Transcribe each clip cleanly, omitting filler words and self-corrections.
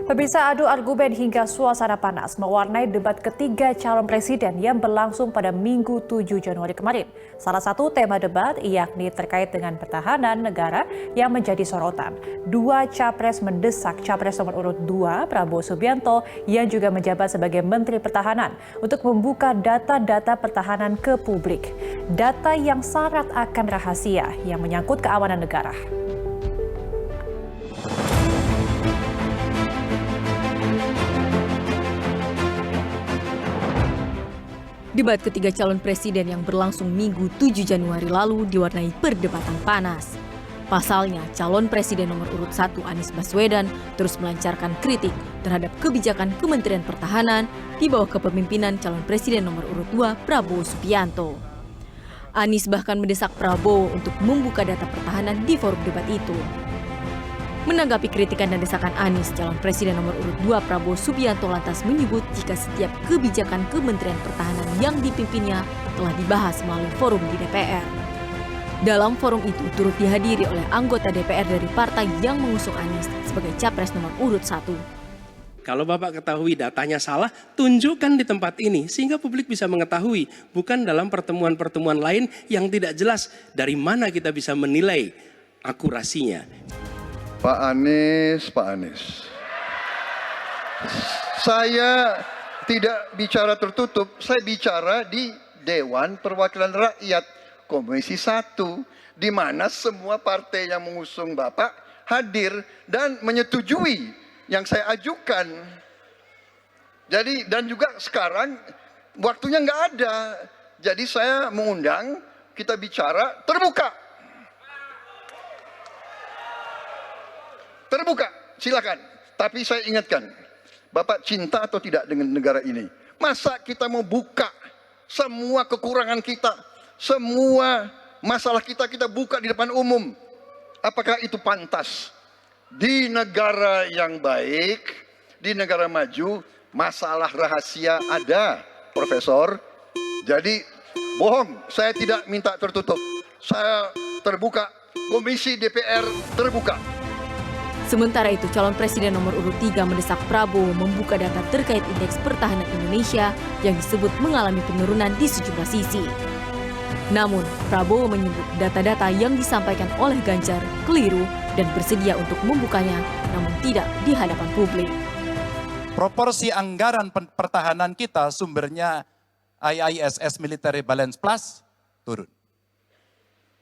Pemirsa, adu argumen hingga suasana panas mewarnai debat ketiga calon presiden yang berlangsung pada Minggu 7 Januari kemarin. Salah satu tema debat yakni terkait dengan pertahanan negara yang menjadi sorotan. Dua capres mendesak capres nomor urut 2 Prabowo Subianto yang juga menjabat sebagai Menteri Pertahanan untuk membuka data-data pertahanan ke publik. Data yang syarat akan rahasia yang menyangkut keamanan negara. Debat ketiga calon presiden yang berlangsung Minggu 7 Januari lalu diwarnai perdebatan panas. Pasalnya, calon presiden nomor urut 1 Anies Baswedan terus melancarkan kritik terhadap kebijakan Kementerian Pertahanan di bawah kepemimpinan calon presiden nomor urut 2 Prabowo Subianto. Anies bahkan mendesak Prabowo untuk membuka data pertahanan di forum debat itu. Menanggapi kritikan dan desakan Anies, calon presiden nomor urut 2 Prabowo Subianto lantas menyebut jika setiap kebijakan Kementerian Pertahanan yang dipimpinnya telah dibahas melalui forum di DPR. Dalam forum itu turut dihadiri oleh anggota DPR dari partai yang mengusung Anies sebagai capres nomor urut 1. Kalau Bapak ketahui datanya salah, tunjukkan di tempat ini sehingga publik bisa mengetahui, bukan dalam pertemuan-pertemuan lain yang tidak jelas dari mana kita bisa menilai akurasinya. Pak Anies. Saya tidak bicara tertutup, saya bicara di Dewan Perwakilan Rakyat Komisi 1, di mana semua partai yang mengusung Bapak hadir dan menyetujui yang saya ajukan. Jadi, dan juga sekarang waktunya nggak ada, jadi saya mengundang kita bicara terbuka. Terbuka, silakan. Tapi saya ingatkan, Bapak cinta atau tidak dengan negara ini? Masa kita mau buka semua kekurangan kita, semua masalah kita buka di depan umum? Apakah itu pantas? Di negara yang baik, di negara maju, masalah rahasia ada, Profesor. Jadi bohong, saya tidak minta tertutup. Saya terbuka, Komisi DPR terbuka. Sementara itu, calon presiden nomor urut 3 mendesak Prabowo membuka data terkait indeks pertahanan Indonesia yang disebut mengalami penurunan di sejumlah sisi. Namun, Prabowo menyebut data-data yang disampaikan oleh Ganjar keliru dan bersedia untuk membukanya, namun tidak di hadapan publik. Proporsi anggaran pertahanan kita sumbernya IISS Military Balance Plus turun.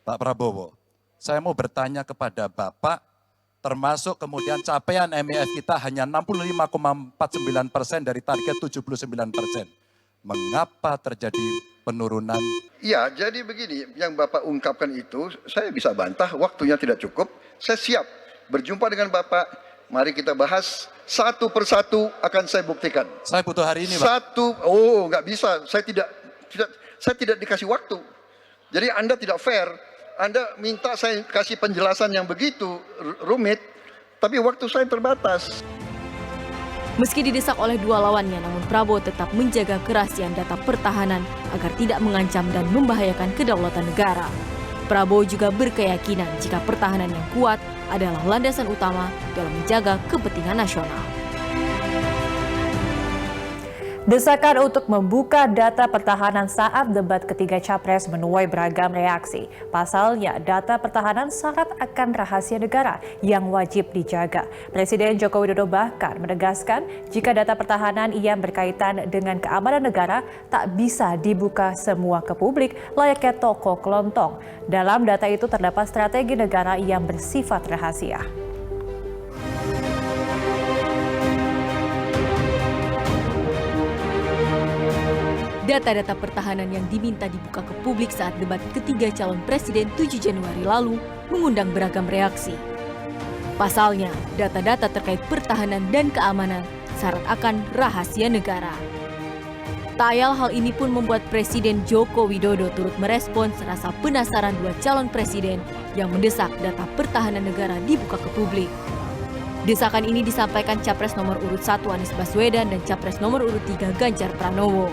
Pak Prabowo, saya mau bertanya kepada Bapak, termasuk kemudian capaian MEF kita hanya 65,49% dari target 79%. Mengapa terjadi penurunan? Ya, jadi begini, yang Bapak ungkapkan itu, saya bisa bantah, waktunya tidak cukup. Saya siap berjumpa dengan Bapak, mari kita bahas satu persatu akan saya buktikan. Saya butuh hari ini, Pak. Nggak bisa, saya tidak dikasih waktu. Jadi Anda tidak fair. Anda minta saya kasih penjelasan yang begitu rumit, tapi waktu saya terbatas. Meski didesak oleh dua lawannya, namun Prabowo tetap menjaga kerahasiaan data pertahanan agar tidak mengancam dan membahayakan kedaulatan negara. Prabowo juga berkeyakinan jika pertahanan yang kuat adalah landasan utama dalam menjaga kepentingan nasional. Desakan untuk membuka data pertahanan saat debat ketiga capres menuai beragam reaksi. Pasalnya, data pertahanan syarat akan rahasia negara yang wajib dijaga. Presiden Joko Widodo bahkan menegaskan jika data pertahanan yang berkaitan dengan keamanan negara tak bisa dibuka semua ke publik layaknya toko kelontong. Dalam data itu terdapat strategi negara yang bersifat rahasia. Data-data pertahanan yang diminta dibuka ke publik saat debat ketiga calon presiden 7 Januari lalu mengundang beragam reaksi. Pasalnya, data-data terkait pertahanan dan keamanan syarat akan rahasia negara. Tak ayal hal ini pun membuat Presiden Joko Widodo turut merespons rasa penasaran dua calon presiden yang mendesak data pertahanan negara dibuka ke publik. Desakan ini disampaikan Capres nomor urut 1 Anies Baswedan dan Capres nomor urut 3 Ganjar Pranowo.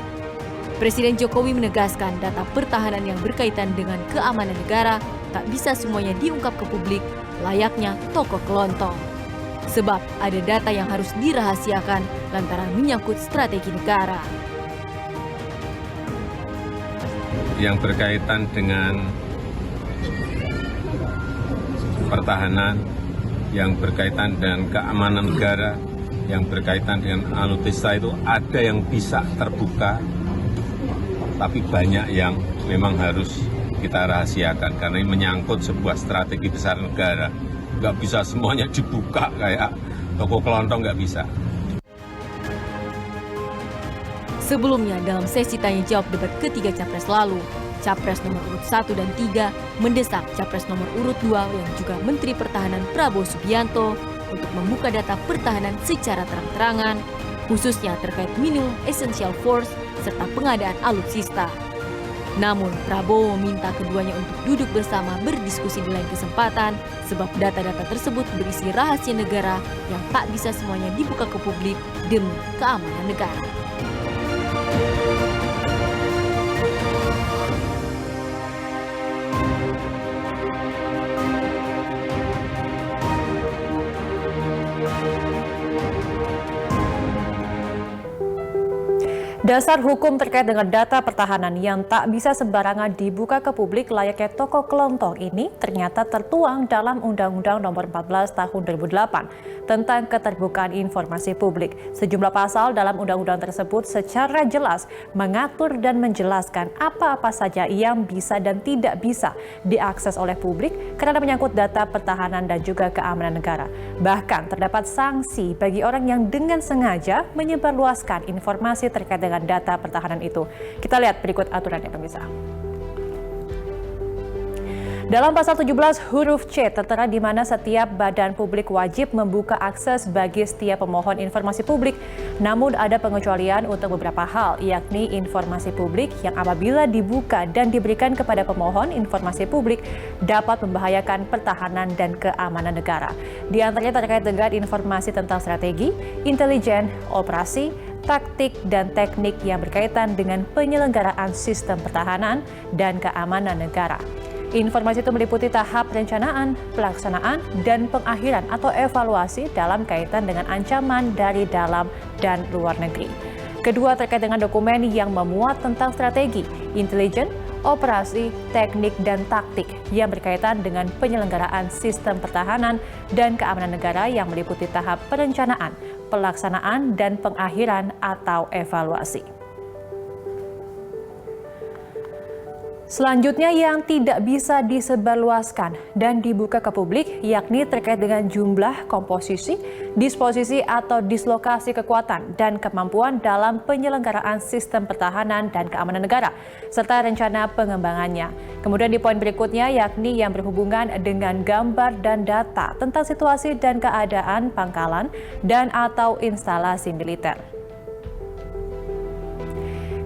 Presiden Jokowi menegaskan data pertahanan yang berkaitan dengan keamanan negara tak bisa semuanya diungkap ke publik layaknya toko kelontong. Sebab ada data yang harus dirahasiakan lantaran menyangkut strategi negara. Yang berkaitan dengan pertahanan, yang berkaitan dengan keamanan negara, yang berkaitan dengan alutsista itu ada yang bisa terbuka, tapi banyak yang memang harus kita rahasiakan karena ini menyangkut sebuah strategi besar negara. Nggak bisa semuanya dibuka kayak toko kelontong, nggak bisa. Sebelumnya dalam sesi tanya jawab debat ketiga Capres lalu, Capres nomor urut 1 dan 3 mendesak Capres nomor urut 2 yang juga Menteri Pertahanan Prabowo Subianto untuk membuka data pertahanan secara terang-terangan, khususnya terkait minimum essential force serta pengadaan alutsista. Namun Prabowo meminta keduanya untuk duduk bersama berdiskusi di lain kesempatan sebab data-data tersebut berisi rahasia negara yang tak bisa semuanya dibuka ke publik demi keamanan negara. Dasar hukum terkait dengan data pertahanan yang tak bisa sembarangan dibuka ke publik layaknya toko kelontong ini ternyata tertuang dalam Undang-Undang Nomor 14 Tahun 2008 tentang keterbukaan informasi publik. Sejumlah pasal dalam undang-undang tersebut secara jelas mengatur dan menjelaskan apa-apa saja yang bisa dan tidak bisa diakses oleh publik karena menyangkut data pertahanan dan juga keamanan negara. Bahkan terdapat sanksi bagi orang yang dengan sengaja menyebarluaskan informasi terkait dengan data pertahanan itu. Kita lihat berikut aturannya, pemirsa. Dalam pasal 17 huruf C tertera di mana setiap badan publik wajib membuka akses bagi setiap pemohon informasi publik. Namun ada pengecualian untuk beberapa hal, yakni informasi publik yang apabila dibuka dan diberikan kepada pemohon informasi publik dapat membahayakan pertahanan dan keamanan negara. Di antaranya terkait dengan informasi tentang strategi, intelijen, operasi, taktik dan teknik yang berkaitan dengan penyelenggaraan sistem pertahanan dan keamanan negara. Informasi itu meliputi tahap perencanaan, pelaksanaan, dan pengakhiran atau evaluasi dalam kaitan dengan ancaman dari dalam dan luar negeri. Kedua, terkait dengan dokumen yang memuat tentang strategi, intelijen, operasi, teknik, dan taktik yang berkaitan dengan penyelenggaraan sistem pertahanan dan keamanan negara yang meliputi tahap perencanaan, pelaksanaan, dan pengakhiran atau evaluasi. Selanjutnya yang tidak bisa disebarluaskan dan dibuka ke publik yakni terkait dengan jumlah, komposisi, disposisi atau dislokasi kekuatan dan kemampuan dalam penyelenggaraan sistem pertahanan dan keamanan negara serta rencana pengembangannya. Kemudian di poin berikutnya yakni yang berhubungan dengan gambar dan data tentang situasi dan keadaan pangkalan dan atau instalasi militer.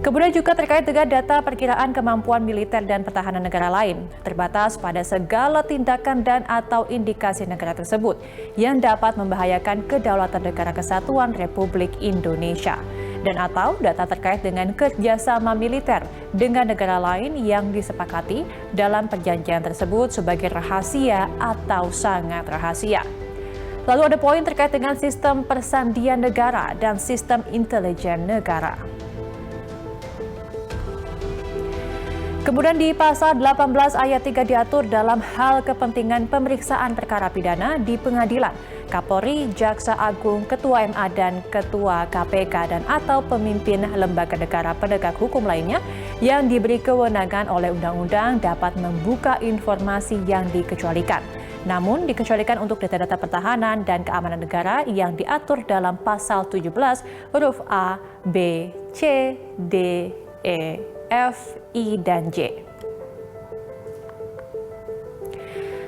Kemudian juga terkait dengan data perkiraan kemampuan militer dan pertahanan negara lain, terbatas pada segala tindakan dan atau indikasi negara tersebut yang dapat membahayakan kedaulatan negara kesatuan Republik Indonesia, dan atau data terkait dengan kerjasama militer dengan negara lain yang disepakati dalam perjanjian tersebut sebagai rahasia atau sangat rahasia. Lalu ada poin terkait dengan sistem persandian negara dan sistem intelijen negara. Kemudian di pasal 18 ayat 3 diatur dalam hal kepentingan pemeriksaan perkara pidana di pengadilan, Kapolri, Jaksa Agung, Ketua MA dan Ketua KPK dan atau pemimpin lembaga negara penegak hukum lainnya yang diberi kewenangan oleh undang-undang dapat membuka informasi yang dikecualikan. Namun dikecualikan untuk data-data pertahanan dan keamanan negara yang diatur dalam pasal 17 huruf A, B, C, D, E, F, I, dan J.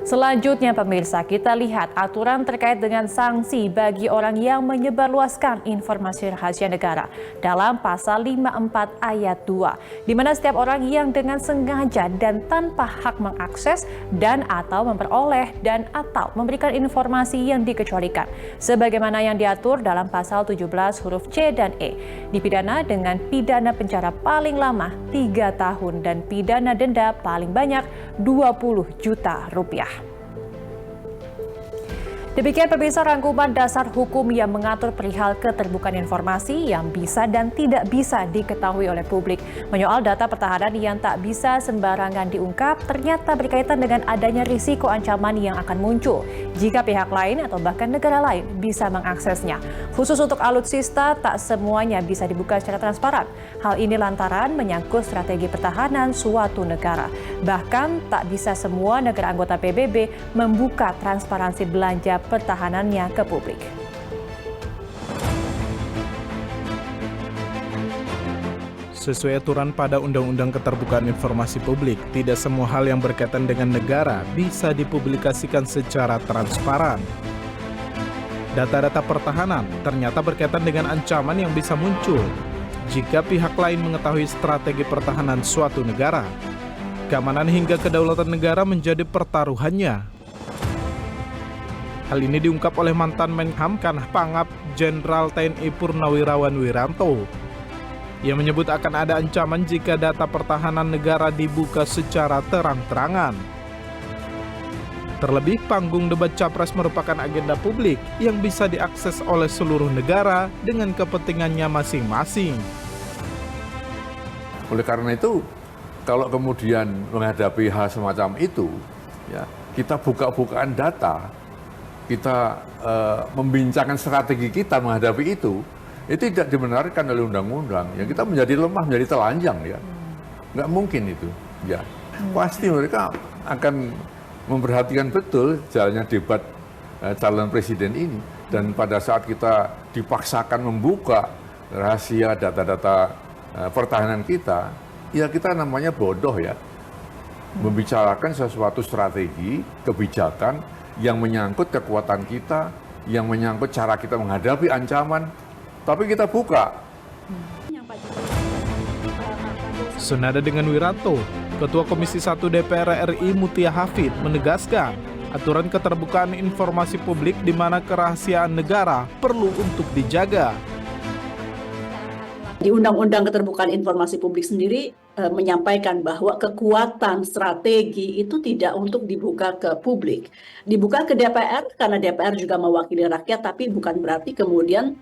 Selanjutnya pemirsa, kita lihat aturan terkait dengan sanksi bagi orang yang menyebarluaskan informasi rahasia negara dalam pasal 54 ayat 2, di mana setiap orang yang dengan sengaja dan tanpa hak mengakses dan atau memperoleh dan atau memberikan informasi yang dikecualikan, sebagaimana yang diatur dalam pasal 17 huruf C dan E, dipidana dengan pidana penjara paling lama 3 tahun dan pidana denda paling banyak 20 juta rupiah. Demikian pemirsa rangkuman dasar hukum yang mengatur perihal keterbukaan informasi yang bisa dan tidak bisa diketahui oleh publik. Menyoal data pertahanan yang tak bisa sembarangan diungkap ternyata berkaitan dengan adanya risiko ancaman yang akan muncul jika pihak lain atau bahkan negara lain bisa mengaksesnya. Khusus untuk alutsista, tak semuanya bisa dibuka secara transparan. Hal ini lantaran menyangkut strategi pertahanan suatu negara. Bahkan tak bisa semua negara anggota PBB membuka transparansi belanja pertahanannya ke publik. Sesuai aturan pada Undang-Undang Keterbukaan Informasi Publik, tidak semua hal yang berkaitan dengan negara bisa dipublikasikan secara transparan. Data-data pertahanan ternyata berkaitan dengan ancaman yang bisa muncul jika pihak lain mengetahui strategi pertahanan suatu negara. Keamanan hingga kedaulatan negara menjadi pertaruhannya. Hal ini diungkap oleh mantan Menham Pangap Jenderal TNI Purnawirawan Wiranto. Ia menyebut akan ada ancaman jika data pertahanan negara dibuka secara terang-terangan. Terlebih, panggung debat Capres merupakan agenda publik yang bisa diakses oleh seluruh negara dengan kepentingannya masing-masing. Oleh karena itu, kalau kemudian menghadapi hal semacam itu, ya, kita buka-bukaan data, kita membincangkan strategi kita menghadapi itu tidak dibenarkan oleh undang-undang. Ya, kita menjadi lemah, menjadi telanjang, ya. Nggak mungkin itu, ya. Pasti mereka akan memperhatikan betul jalannya debat calon presiden ini. Dan pada saat kita dipaksakan membuka rahasia data-data pertahanan kita, ya kita namanya bodoh, ya. Membicarakan sesuatu strategi, kebijakan yang menyangkut kekuatan kita, yang menyangkut cara kita menghadapi ancaman, tapi kita buka. Senada dengan Wiranto, Ketua Komisi 1 DPR RI Mutia Hafid menegaskan aturan keterbukaan informasi publik di mana kerahasiaan negara perlu untuk dijaga. Di Undang-Undang Keterbukaan Informasi Publik sendiri menyampaikan bahwa kekuatan strategi itu tidak untuk dibuka ke publik. Dibuka ke DPR karena DPR juga mewakili rakyat, tapi bukan berarti kemudian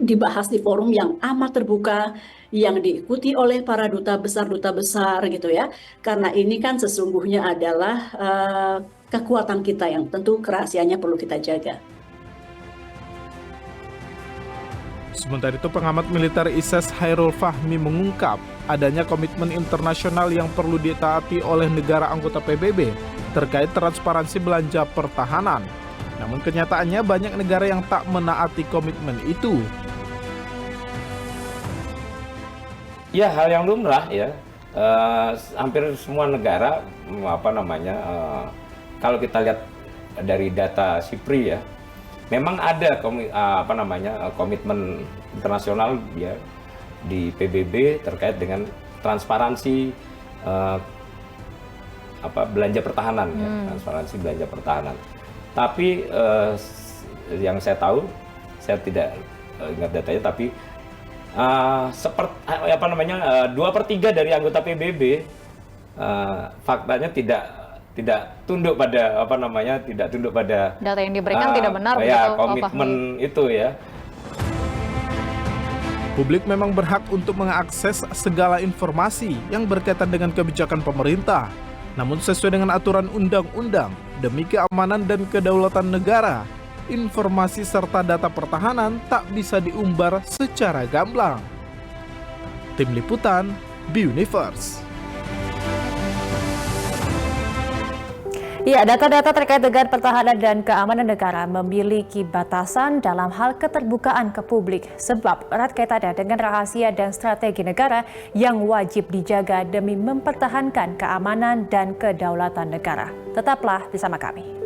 dibahas di forum yang amat terbuka, yang diikuti oleh para duta besar gitu ya. Karena ini kan sesungguhnya adalah kekuatan kita yang tentu kerahasiaannya perlu kita jaga. Sementara itu, pengamat militer ISES Hairul Fahmi mengungkap adanya komitmen internasional yang perlu ditaati oleh negara anggota PBB terkait transparansi belanja pertahanan. Namun kenyataannya banyak negara yang tak menaati komitmen itu. Ya, hal yang lumrah, ya. Hampir semua negara, kalau kita lihat dari data SIPRI, ya, memang ada komitmen internasional, ya, di PBB terkait dengan transparansi belanja pertahanan, ya, transparansi belanja pertahanan. Tapi yang saya tahu, saya tidak ingat datanya, tapi 2/3 dari anggota PBB faktanya tidak tunduk pada Data yang diberikan tidak benar, ya, komitmen itu, ya. Publik memang berhak untuk mengakses segala informasi yang berkaitan dengan kebijakan pemerintah. Namun sesuai dengan aturan undang-undang demi keamanan dan kedaulatan negara, informasi serta data pertahanan tak bisa diumbar secara gamblang. Tim Liputan, B-Universe. Ya, data-data terkait dengan pertahanan dan keamanan negara memiliki batasan dalam hal keterbukaan ke publik sebab erat kaitannya dengan rahasia dan strategi negara yang wajib dijaga demi mempertahankan keamanan dan kedaulatan negara. Tetaplah bersama kami.